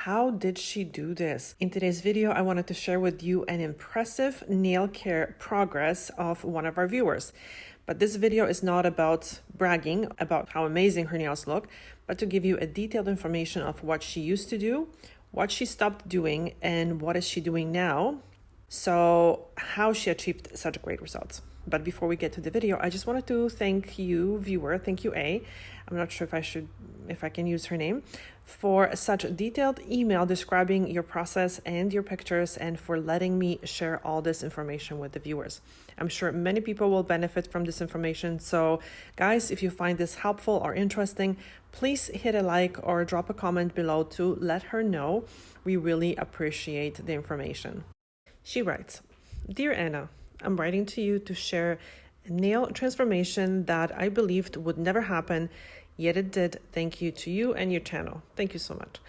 how did she do this? In today's video, I wanted to share with you an impressive nail care progress of one of our viewers. But this video is not about bragging about how amazing her nails look, but to give you a detailed information of what she used to do, what she stopped doing, and what is she doing now. So how she achieved such great results. But before we get to the video, I just wanted to thank you, viewer, thank you A. I'm not sure if I can use her name, for such a detailed email describing your process and your pictures and for letting me share all this information with the viewers. I'm sure many people will benefit from this information. So guys, if you find this helpful or interesting, please hit a like or drop a comment below to let her know. We really appreciate the information. She writes, "Dear Anna, I'm writing to you to share a nail transformation that I believed would never happen, yet it did. Thank you to you and your channel." Thank you so much.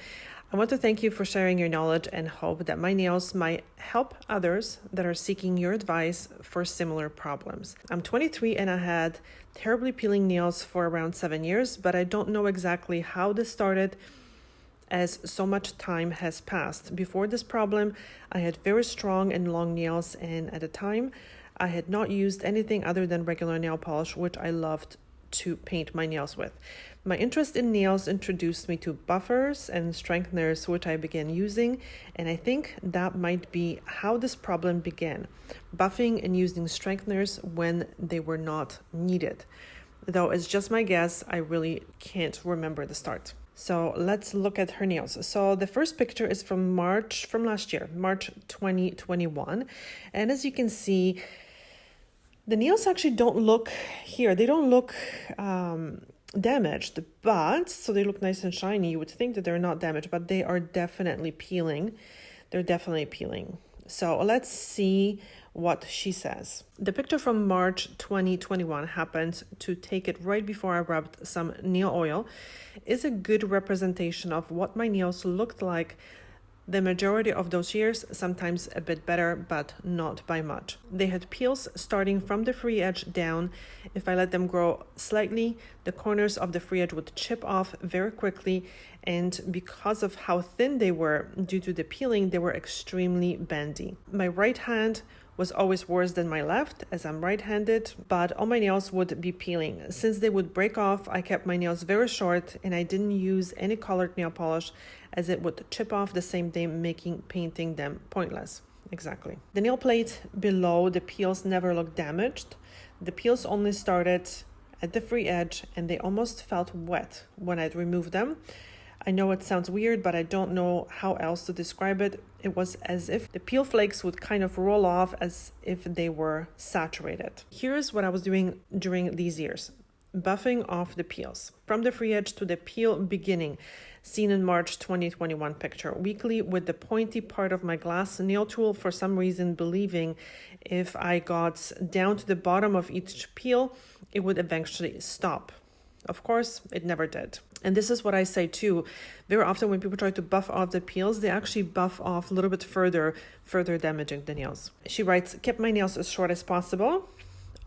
I want to thank you for sharing your knowledge and hope that my nails might help others that are seeking your advice for similar problems. I'm 23 and I had terribly peeling nails for around 7 years, but I don't know exactly how this started as so much time has passed. Before this problem, I had very strong and long nails, and at the time, I had not used anything other than regular nail polish, which I loved to paint my nails with. My interest in nails introduced me to buffers and strengtheners, which I began using, and I think that might be how this problem began, buffing and using strengtheners when they were not needed. Though it's just my guess, I really can't remember the start. So let's look at her nails. So the first picture is from last year, March 2021. And as you can see, the nails actually don't look here. They don't look damaged, but so they look nice and shiny. You would think that they're not damaged, but they are definitely peeling. They're definitely peeling. So let's see what she says. The picture from March 2021 happened to take it right before I rubbed some nail oil. Is a good representation of what my nails looked like the majority of those years, sometimes a bit better, but not by much. They had peels starting from the free edge down. If I let them grow slightly, the corners of the free edge would chip off very quickly, and because of how thin they were due to the peeling, they were extremely bendy. My right hand was always worse than my left, as I'm right-handed, but all my nails would be peeling. Since they would break off, I kept my nails very short and I didn't use any colored nail polish, as it would chip off the same day, making painting them pointless. Exactly. The nail plate below the peels never looked damaged. The peels only started at the free edge and they almost felt wet when I'd removed them. I know it sounds weird, but I don't know how else to describe it. It was as if the peel flakes would kind of roll off as if they were saturated. Here's what I was doing during these years. Buffing off the peels from the free edge to the peel beginning, seen in March 2021 picture, weekly with the pointy part of my glass nail tool, for some reason believing if I got down to the bottom of each peel, it would eventually stop. Of course, it never did. And this is what I say too. Very often when people try to buff off the peels, they actually buff off a little bit further damaging the nails. She writes, kept my nails as short as possible.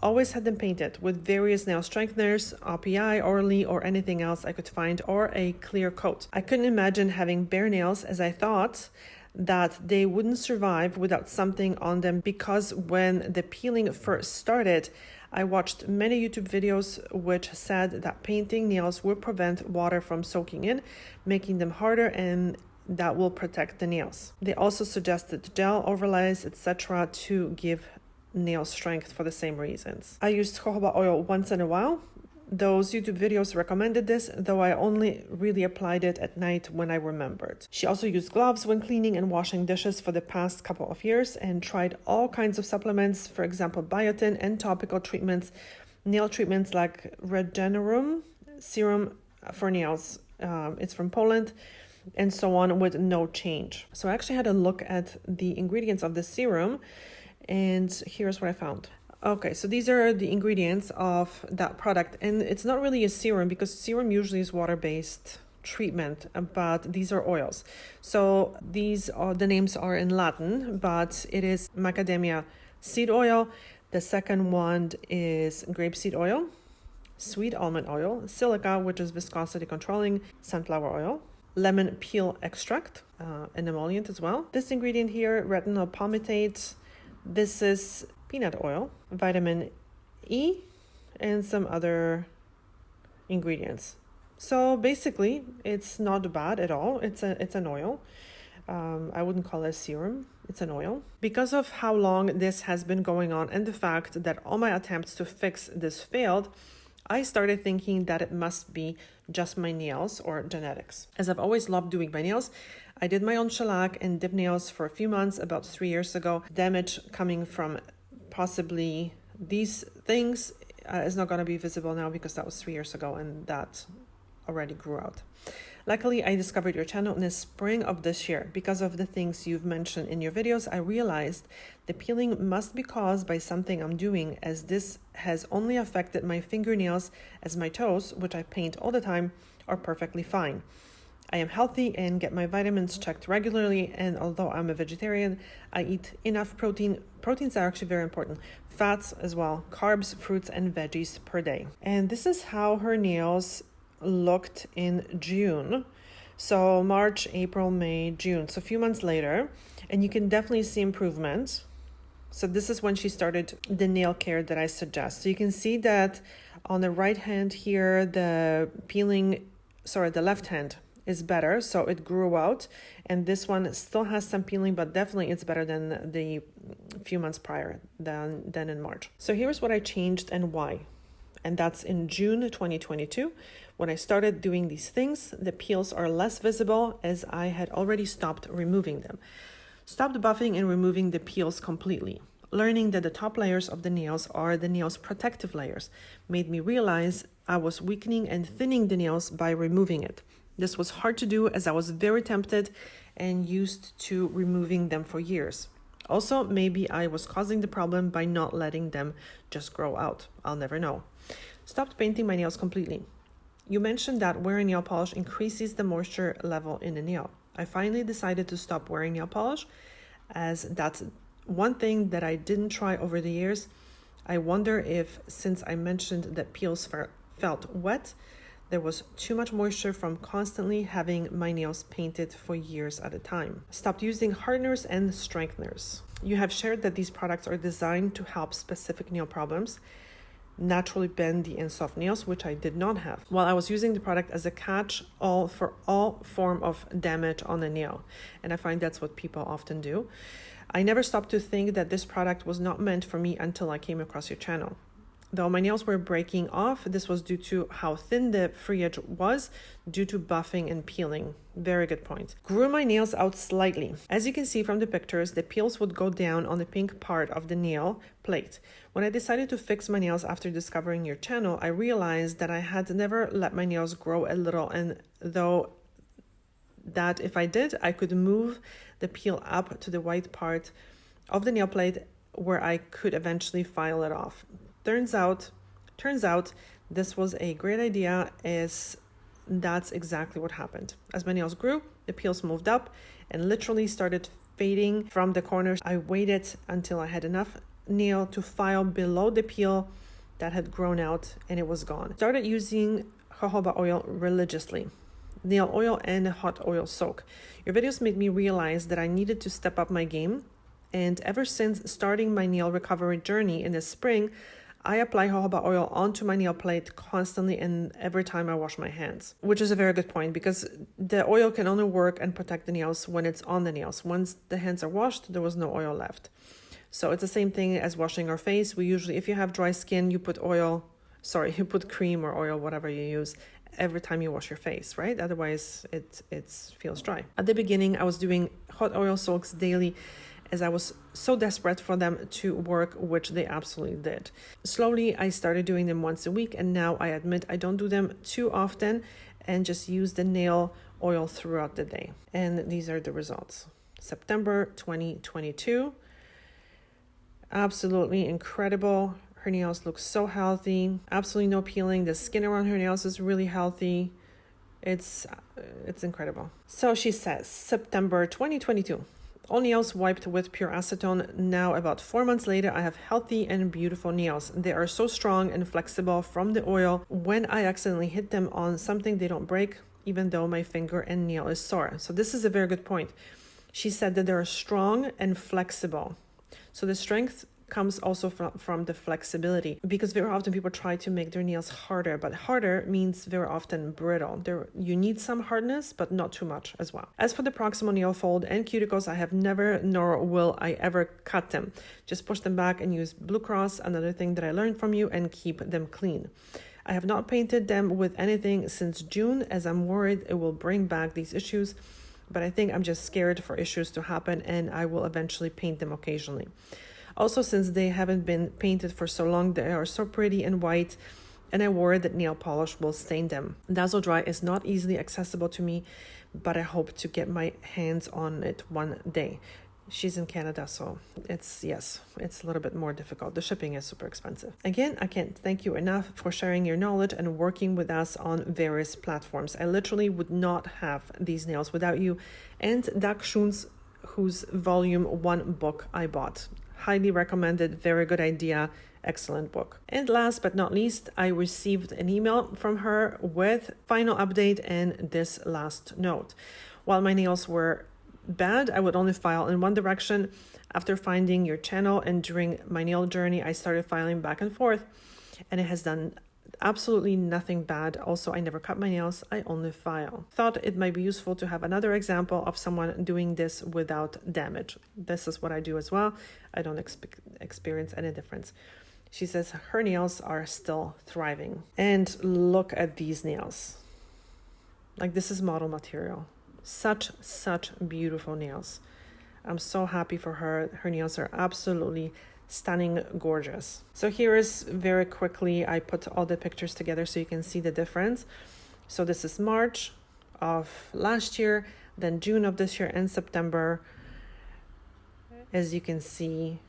Always had them painted with various nail strengtheners, RPI, Orly, or anything else I could find, or a clear coat. I couldn't imagine having bare nails, as I thought that they wouldn't survive without something on them, because when the peeling first started, I watched many YouTube videos which said that painting nails will prevent water from soaking in, making them harder, and that will protect the nails. They also suggested gel overlays, etc. to give nail strength for the same reasons. I used jojoba oil once in a while. Those YouTube videos recommended this, though I only really applied it at night when I remembered. She also used gloves when cleaning and washing dishes for the past couple of years and tried all kinds of supplements, for example, biotin and topical treatments, nail treatments like Regenerum, serum for nails. It's from Poland, and so on, with no change. So I actually had a look at the ingredients of the serum, and here's what I found. Okay, so these are the ingredients of that product, and it's not really a serum because serum usually is water-based treatment, but these are oils. So these are, the names are in Latin, but it is macadamia seed oil. The second one is grapeseed oil, sweet almond oil, silica, which is viscosity controlling, sunflower oil, lemon peel extract, an emollient as well. This ingredient here, retinol palmitate. This is peanut oil, vitamin E, and some other ingredients. So basically, it's not bad at all. It's an oil. I wouldn't call it a serum. It's an oil. Because of how long this has been going on and the fact that all my attempts to fix this failed, I started thinking that it must be just my nails or genetics. As I've always loved doing my nails, I did my own shellac and dip nails for a few months about 3 years ago. Damage coming from possibly these things is not going to be visible now because that was 3 years ago and that already grew out. Luckily, I discovered your channel in the spring of this year. Because of the things you've mentioned in your videos, I realized the peeling must be caused by something I'm doing, as this has only affected my fingernails, as my toes, which I paint all the time, are perfectly fine. I am healthy and get my vitamins checked regularly, and although I'm a vegetarian, I eat enough protein. Proteins are actually very important. Fats as well, carbs, fruits, and veggies per day. And this is how her nails looked in June. So March, April, May, June. So a few months later, and you can definitely see improvement. So this is when she started the nail care that I suggest. So you can see that on the right hand here, the left hand is better. So it grew out, and this one still has some peeling, but definitely it's better than the few months prior than in March. So here's what I changed and why. And that's in June 2022. When I started doing these things, the peels are less visible as I had already stopped removing them. Stopped buffing and removing the peels completely. Learning that the top layers of the nails are the nail's protective layers made me realize I was weakening and thinning the nails by removing it. This was hard to do as I was very tempted and used to removing them for years. Also, maybe I was causing the problem by not letting them just grow out. I'll never know. Stopped painting my nails completely. You mentioned that wearing nail polish increases the moisture level in the nail. I finally decided to stop wearing nail polish, as that's one thing that I didn't try over the years. I wonder if, since I mentioned that peels felt wet, there was too much moisture from constantly having my nails painted for years at a time. Stopped using hardeners and strengtheners. You have shared that these products are designed to help specific nail problems, naturally bendy and soft nails, which I did not have. While I was using the product as a catch-all for all form of damage on the nail, and I find that's what people often do. I never stopped to think that this product was not meant for me until I came across your channel. Though my nails were breaking off, this was due to how thin the free edge was due to buffing and peeling. Very good point. Grew my nails out slightly. As you can see from the pictures, the peels would go down on the pink part of the nail plate. When I decided to fix my nails after discovering your channel, I realized that I had never let my nails grow a little, and though that if I did, I could move the peel up to the white part of the nail plate where I could eventually file it off. Turns out this was a great idea, as that's exactly what happened. As my nails grew, the peels moved up and literally started fading from the corners. I waited until I had enough nail to file below the peel that had grown out, and it was gone. Started using jojoba oil religiously. Nail oil and hot oil soak. Your videos made me realize that I needed to step up my game, and ever since starting my nail recovery journey in the spring, I apply jojoba oil onto my nail plate constantly and every time I wash my hands, which is a very good point because the oil can only work and protect the nails when it's on the nails. Once the hands are washed, there was no oil left. So it's the same thing as washing our face. We usually, if you have dry skin, you put cream or oil, whatever you use, every time you wash your face, right? Otherwise, it feels dry. At the beginning, I was doing hot oil soaks daily, as I was so desperate for them to work, which they absolutely did. Slowly, I started doing them once a week, and now I admit I don't do them too often and just use the nail oil throughout the day. And these are the results. September 2022. Absolutely incredible. Her nails look so healthy. Absolutely no peeling. The skin around her nails is really healthy. It's incredible. So she says, September 2022. All nails wiped with pure acetone. Now, about 4 months later, I have healthy and beautiful nails. They are so strong and flexible from the oil. When I accidentally hit them on something, they don't break. even though my finger and nail is sore. So this is a very good point. She said that they're strong and flexible. So the strength comes also from the flexibility, because very often people try to make their nails harder, but harder means very often brittle. You need some hardness, but not too much as well. As for the proximal nail fold and cuticles, I have never nor will I ever cut them. Just push them back and use Blue Cross, another thing that I learned from you, and keep them clean. I have not painted them with anything since June, as I'm worried it will bring back these issues, but I think I'm just scared for issues to happen, and I will eventually paint them occasionally. Also, since they haven't been painted for so long, they are so pretty and white, and I worry that nail polish will stain them. Dazzle Dry is not easily accessible to me, but I hope to get my hands on it one day. She's in Canada, so it's a little bit more difficult. The shipping is super expensive. Again, I can't thank you enough for sharing your knowledge and working with us on various platforms. I literally would not have these nails without you and Dak Schoon's, whose volume 1 book I bought. Highly recommended, very good idea, excellent book. And last but not least, I received an email from her with final update and this last note. While my nails were bad, I would only file in one direction. After finding your channel and during my nail journey, I started filing back and forth, and it has done absolutely nothing bad. Also, I never cut my nails, I only file. Thought it might be useful to have another example of someone doing this without damage. This is what I do as well. I don't experience any difference. She says her nails are still thriving. And look at these nails. Like, this is model material. Such beautiful nails. I'm so happy for her. Her nails are absolutely stunning, gorgeous. So here is very quickly, I put all the pictures together so you can see the difference. So this is March of last year, then June of this year, and September. As you can see,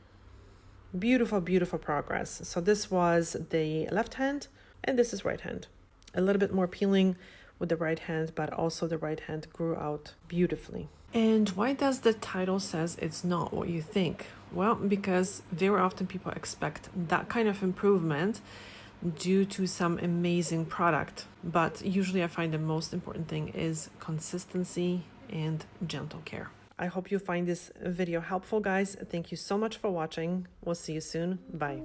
beautiful progress. So this was the left hand, and this is right hand. A little bit more peeling with the right hand, but also the right hand grew out beautifully. And why does the title says it's not what you think? Well, because very often people expect that kind of improvement due to some amazing product. But usually I find the most important thing is consistency and gentle care. I hope you find this video helpful, guys. Thank you so much for watching. We'll see you soon. Bye.